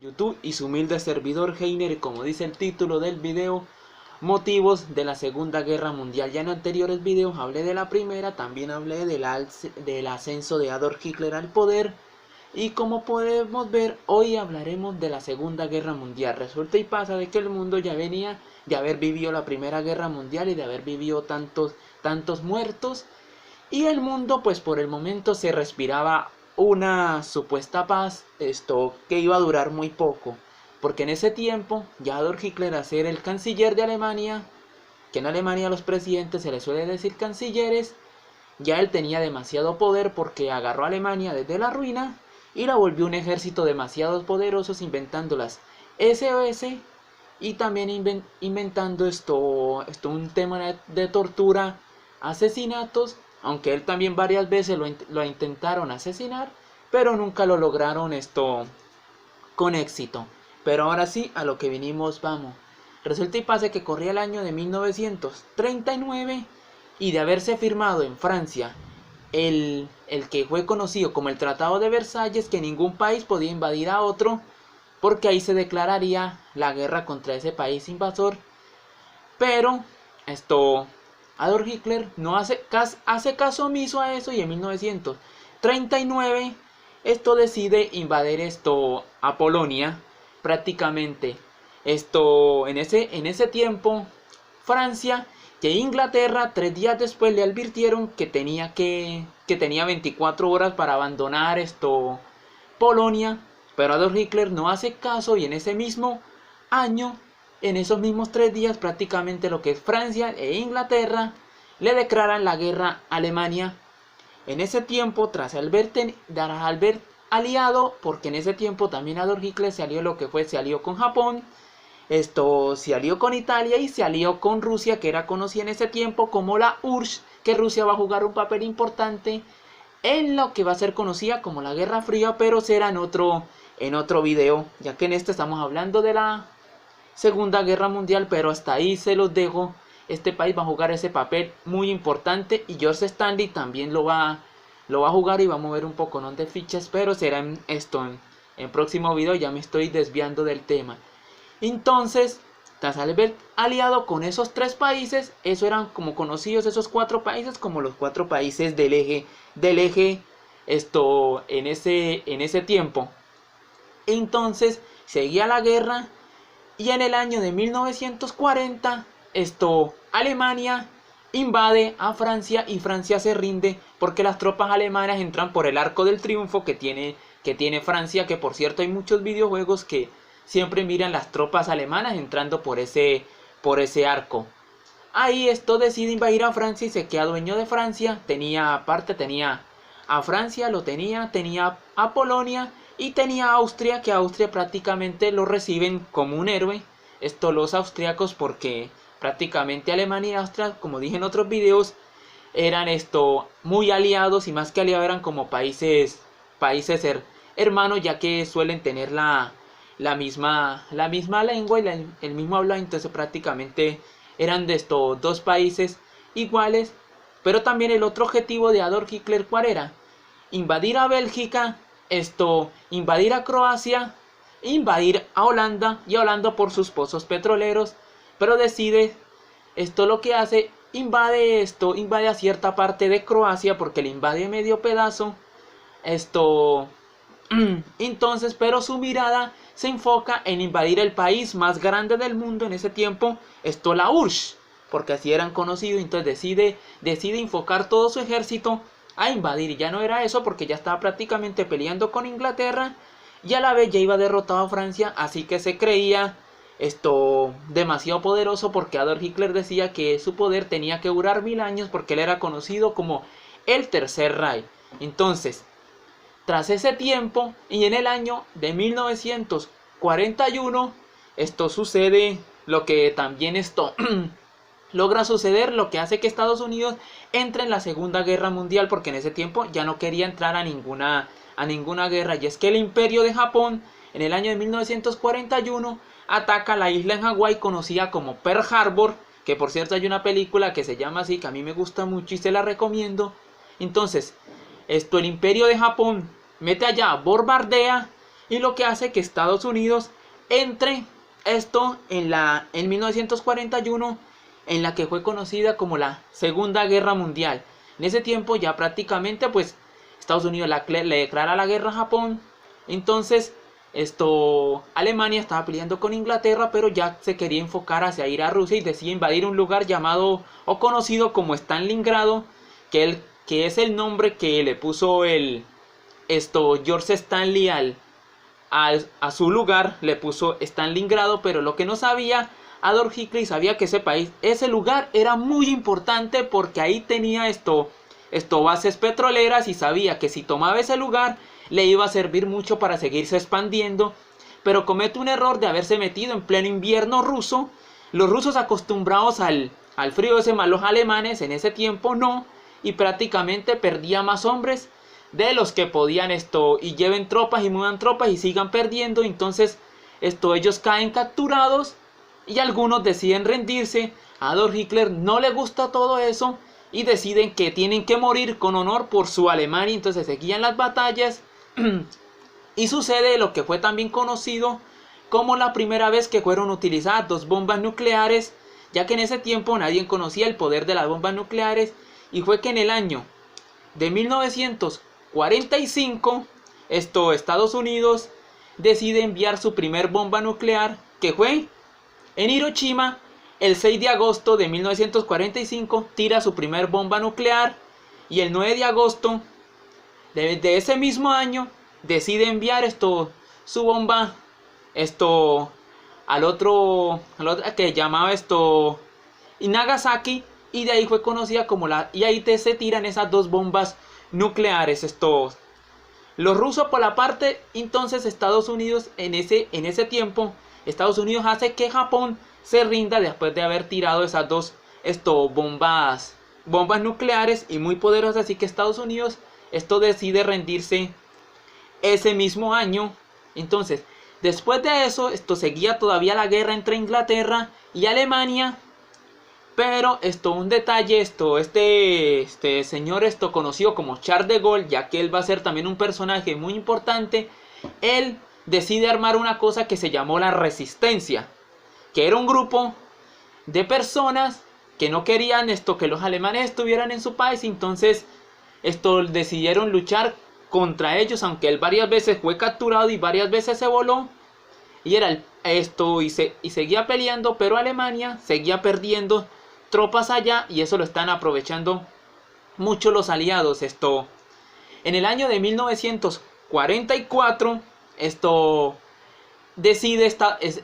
YouTube y su humilde servidor Heiner, como dice el título del video, motivos de la Segunda Guerra Mundial. Ya en anteriores videos hablé de la primera, también hablé del ascenso de Adolf Hitler al poder. Y como podemos ver, hoy hablaremos de la Segunda Guerra Mundial. Resulta y pasa de que el mundo ya venía de haber vivido la Primera Guerra Mundial y de haber vivido tantos muertos. Y el mundo pues por el momento se respiraba una supuesta paz, que iba a durar muy poco, porque en ese tiempo ya Adolf Hitler, a ser el canciller de Alemania, que en Alemania a los presidentes se les suele decir cancilleres, ya él tenía demasiado poder porque agarró a Alemania desde la ruina y la volvió un ejército demasiado poderoso, inventando las SOS y también inventando un tema de tortura, asesinatos. Aunque él también varias veces lo intentaron asesinar, pero nunca lo lograron con éxito. Pero ahora sí, a lo que vinimos vamos. Resulta y pasa que corría el año de 1939 y de haberse firmado en Francia el que fue conocido como el Tratado de Versalles, que ningún país podía invadir a otro, porque ahí se declararía la guerra contra ese país invasor. Pero Adolf Hitler no hace caso omiso a eso, y en 1939 decide invadir a Polonia. Prácticamente en ese tiempo Francia y Inglaterra 3 días después le advirtieron que tenía 24 horas para abandonar Polonia, pero Adolf Hitler no hace caso, y en ese mismo año, en esos mismos 3 días, prácticamente lo que es Francia e Inglaterra le declaran la guerra a Alemania. En ese tiempo, tras haber aliado, porque en ese tiempo también Adolf Hitler se alió con Japón, se alió con Italia y se alió con Rusia, que era conocida en ese tiempo como la URSS, que Rusia va a jugar un papel importante en lo que va a ser conocida como la Guerra Fría, pero será en otro video, ya que en estamos hablando de la Segunda Guerra Mundial, pero hasta ahí se los dejo. Este país va a jugar ese papel muy importante y George Stanley también lo va a jugar, y va a mover un poco de fichas, pero será en próximo video. Ya me estoy desviando del tema. Entonces, tras haber aliado con esos 3 países, eso eran como conocidos esos 4 países como los 4 países del eje en ese tiempo. Entonces seguía la guerra, y en el año de 1940 Alemania invade a Francia, y Francia se rinde porque las tropas alemanas entran por el Arco del Triunfo que tiene Francia, que por cierto hay muchos videojuegos que siempre miran las tropas alemanas entrando por ese arco. Ahí decide invadir a Francia y se queda dueño de Francia. Tenía a Francia, tenía a Polonia y tenía a Austria, que Austria prácticamente lo reciben como un héroe los austriacos, porque prácticamente Alemania y Austria, como dije en otros videos, eran muy aliados, y más que aliados eran como países hermanos, ya que suelen tener la misma lengua y el mismo habla. Entonces prácticamente eran de estos 2 países iguales. Pero también el otro objetivo de Adolf Hitler, ¿cuál era? Invadir a Bélgica, invadir a Croacia, invadir a Holanda, y a Holanda por sus pozos petroleros. Pero decide, lo que hace, invade a cierta parte de Croacia, porque le invade medio pedazo. Entonces, pero su mirada se enfoca en invadir el país más grande del mundo en ese tiempo, la URSS, porque así eran conocidos. Entonces decide enfocar todo su ejército a invadir, y ya no era eso, porque ya estaba prácticamente peleando con Inglaterra, y a la vez ya iba derrotado a Francia, así que se creía demasiado poderoso, porque Adolf Hitler decía que su poder tenía que durar 1000 años, porque él era conocido como el Tercer Reich. Entonces, tras ese tiempo, y en el año de 1941, sucede lo que también logra suceder, lo que hace que Estados Unidos entre en la Segunda Guerra Mundial, porque en ese tiempo ya no quería entrar a ninguna guerra. Y es que el Imperio de Japón, en el año de 1941, ataca la isla en Hawái conocida como Pearl Harbor, que por cierto hay una película que se llama así, que a mí me gusta mucho y se la recomiendo. Entonces, el Imperio de Japón mete allá, bombardea, y lo que hace que Estados Unidos entre en 1941, en la que fue conocida como la Segunda Guerra Mundial. En ese tiempo ya prácticamente pues Estados Unidos le declara la guerra a Japón. Entonces Alemania estaba peleando con Inglaterra, pero ya se quería enfocar hacia ir a Rusia y decide invadir un lugar llamado o conocido como Stalingrado, que es el nombre que le puso George Stanley a su lugar, le puso Stalingrado. Pero lo que no sabía Adolf Hitler, sabía que ese lugar era muy importante porque ahí tenía bases petroleras, y sabía que si tomaba ese lugar le iba a servir mucho para seguirse expandiendo. Pero comete un error de haberse metido en pleno invierno ruso. Los rusos, acostumbrados al frío ese, más los alemanes en ese tiempo no, y prácticamente perdía más hombres de los que podían y lleven tropas y muevan tropas y sigan perdiendo. Entonces ellos caen capturados y algunos deciden rendirse. A Adolf Hitler no le gusta todo eso y deciden que tienen que morir con honor por su Alemania. Entonces seguían las batallas y sucede lo que fue también conocido como la primera vez que fueron utilizadas 2 bombas nucleares, ya que en ese tiempo nadie conocía el poder de las bombas nucleares. Y fue que en el año de 1945 Estados Unidos decide enviar su primer bomba nuclear, que fue en Hiroshima. El 6 de agosto de 1945 tira su primer bomba nuclear, y el 9 de agosto de ese mismo año decide enviar su bomba al otro que llamaba Nagasaki, y de ahí fue conocida como y ahí se tiran esas 2 bombas nucleares. Los rusos por la parte, entonces Estados Unidos en ese tiempo, Estados Unidos hace que Japón se rinda después de haber tirado esas 2 bombas nucleares y muy poderosas. Así que Estados Unidos decide rendirse ese mismo año. Entonces después de eso seguía todavía la guerra entre Inglaterra y Alemania. Pero un detalle, este señor conocido como Charles de Gaulle, ya que él va a ser también un personaje muy importante, él decide armar una cosa que se llamó la Resistencia, que era un grupo de personas que no querían que los alemanes estuvieran en su país. Entonces decidieron luchar contra ellos, aunque él varias veces fue capturado y varias veces se voló, y era y seguía peleando, pero Alemania seguía perdiendo tropas allá, y eso lo están aprovechando mucho los aliados. En el año de 1944 decide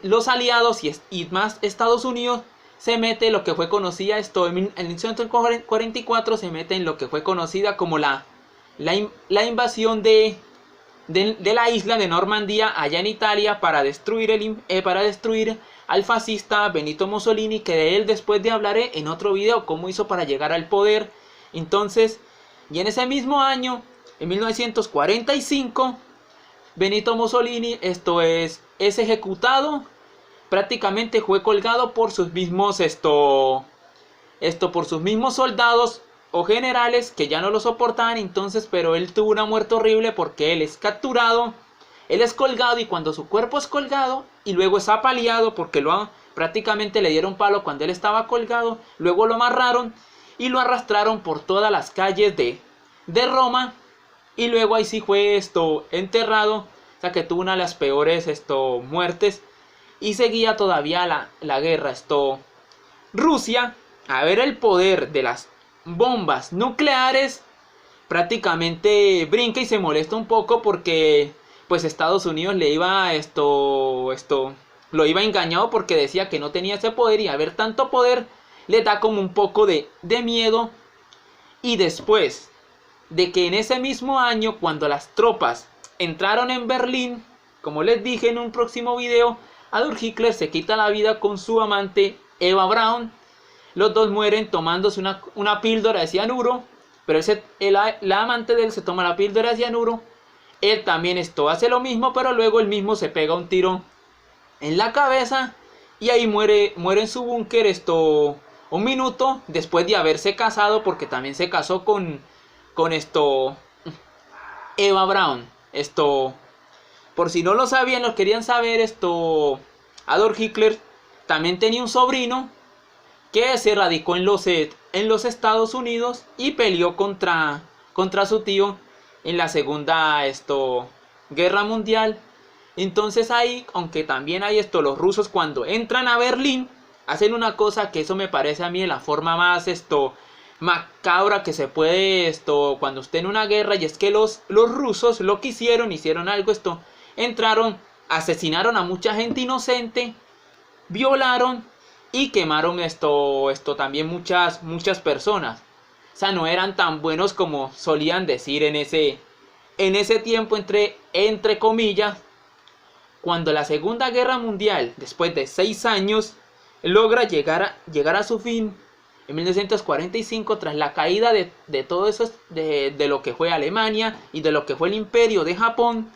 los aliados y más Estados Unidos se mete lo que fue conocida en 1944 se mete en lo que fue conocida como la invasión de la isla de Normandía allá en Italia para destruir al fascista Benito Mussolini, que de él después de hablaré en otro video cómo hizo para llegar al poder. Entonces, y en ese mismo año, en 1945, Benito Mussolini es ejecutado. Prácticamente fue colgado por sus mismos por sus mismos soldados o generales que ya no lo soportaban. Entonces, pero él tuvo una muerte horrible porque él es capturado, él es colgado, y cuando su cuerpo es colgado y luego es apaleado, porque prácticamente le dieron palo cuando él estaba colgado, luego lo amarraron y lo arrastraron por todas las calles de Roma, y luego ahí sí fue enterrado. O sea que tuvo una de las peores muertes, y seguía todavía la guerra. Rusia, a ver el poder de las bombas nucleares, prácticamente brinca y se molesta un poco porque pues Estados Unidos le iba lo iba engañado, porque decía que no tenía ese poder, y a ver tanto poder le da como un poco de miedo. Y después de que en ese mismo año, cuando las tropas entraron en Berlín, como les dije en un próximo video, Adolf Hitler se quita la vida con su amante Eva Braun. Los dos mueren tomándose una píldora de cianuro, pero la amante de él se toma la píldora de cianuro. Él también hace lo mismo, pero luego él mismo se pega un tiro en la cabeza y ahí muere en su búnker un minuto después de haberse casado, porque también se casó con Eva Braun. por si no lo sabían, lo querían saber, Adolf Hitler también tenía un sobrino que se radicó en los Estados Unidos y peleó contra su tío en la Segunda Guerra Mundial. Entonces ahí, aunque también hay los rusos cuando entran a Berlín, hacen una cosa que eso me parece a mí de la forma más macabra que se puede, cuando esté en una guerra, y es que los rusos lo que hicieron algo, entraron, asesinaron a mucha gente inocente, violaron y quemaron también muchas personas. O sea, no eran tan buenos como solían decir en ese tiempo, entre comillas. Cuando la Segunda Guerra Mundial, después de 6 años, logra llegar a su fin en 1945, tras la caída de todo eso, de lo que fue Alemania y de lo que fue el Imperio de Japón,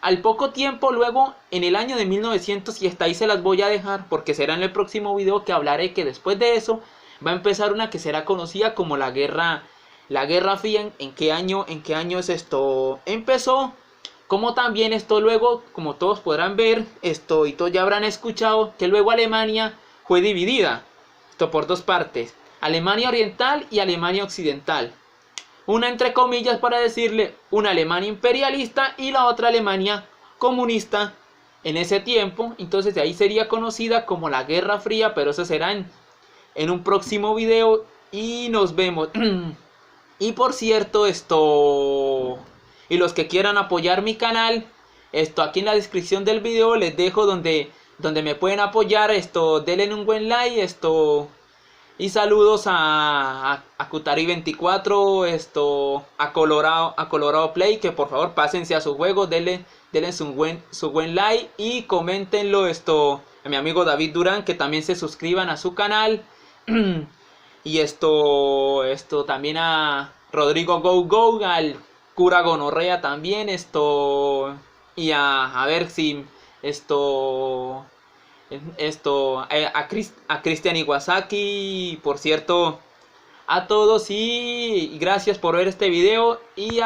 al poco tiempo, luego en el año de 1900, y hasta ahí se las voy a dejar porque será en el próximo video que hablaré, que después de eso va a empezar una que será conocida como la Guerra Fría. ¿En qué año empezó? Como también luego, como todos podrán ver, y todos ya habrán escuchado, que luego Alemania fue dividida por dos partes: Alemania Oriental y Alemania Occidental. Una, entre comillas, para decirle, una Alemania imperialista y la otra Alemania comunista en ese tiempo. Entonces de ahí sería conocida como la Guerra Fría, pero eso será en un próximo video y nos vemos. Y por cierto, y los que quieran apoyar mi canal, aquí en la descripción del video les dejo donde me pueden apoyar, denle un buen like, y saludos a Kutari24, a Colorado Play, que por favor pásense a su juego, denle su buen like y coméntenlo, a mi amigo David Durán, que también se suscriban a su canal. Y también a Rodrigo Go, al Cura Gonorrea también, y a ver si a Cristian Iwasaki, por cierto, a todos, y gracias por ver este video y